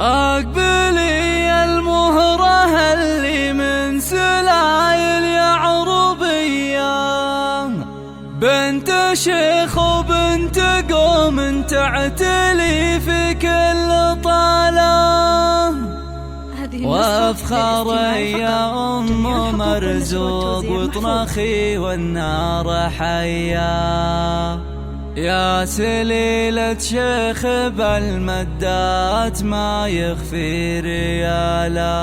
أقبلي المهرة اللي من سلايل يعربية، بنت شيخ وبنت قوم تعتلي في كل طالة، وافخر يا أم مرزوق وطنخي والنار حيا، يا سليلة شيخ بالمدات ما يخفي ريالا.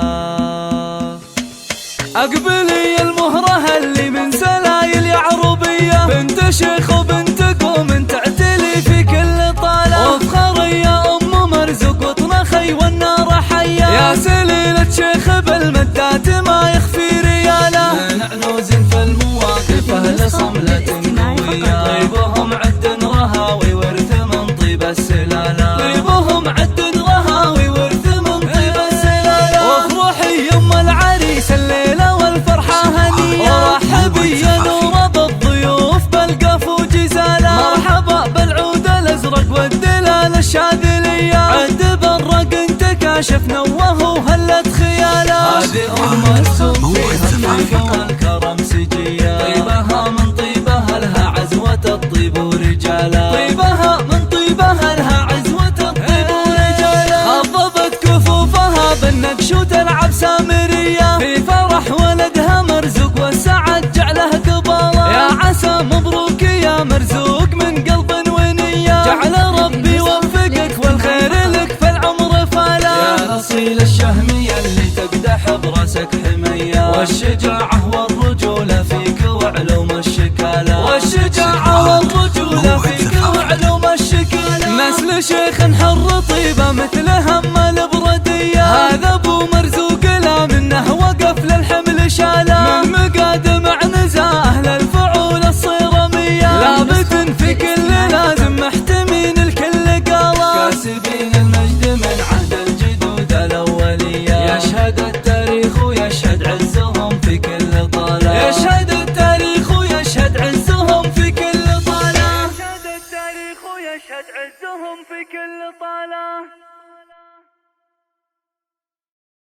أقبلي المهرة اللي من سلايل يعربية، بنت شيخ وبنت قوم تعتلي في كل طالة، وافخر يا أم مرزوق وطنخي والنار حيا، يا سليلة شيخ بالمدات ما يخفي ريالا. من عنوز في المواقف أهل صملة قوية، طيبهم عد رهاوي ورث من طيب السلالة، طيبهم عد رهاوي ورث من طيب السلالة. وافرحي يم العريس الليلة والفرحة هنية، ورحبي يا نور بالضيوف بالقف وجزالة، مرحبا بالعود الأزرق والدلال الشاذلية، عد بالرق انتكاشف نوه وهلت خياله. هذه أم مرزوق فيها الثقة والكرم سجية، طيبها من طيبها لها عزوة الطيب ورجاله، طيبها من طيبها لها عزوة الطيب ورجاله. خضبت كفوفها بالنقش وتلعب سامرية، في فرح ولدها مرزوق والسعد جعله قباله، يا عسى مبروك يا مرزوق من قلب ونية، جعل ربي يوفقك والخير لك في العمر فالا. يا أصيل الشهمية اللي تقدح براسك حمية، والشجاعة والرجولة فيك وعلوم الشكالة، والشجاعة والرجولة فيك وعلوم الشكالة. نسل شيخ حر طيبة مثل هم البردية، هذا ابو مرزوق لا منه وقف للحمل شاله، من مقادم عنزاه للفعول الصيرمية، لابت في كل لازم محتمين الكل قاله، كاسبين المجد من عهد الجدود الأولية، يشهد التاريخ ويشهد عزهم في كل طالة، يشهد التاريخ ويشهد عزهم في كل طالة، يشهد التاريخ ويشهد عزهم في كل طالة.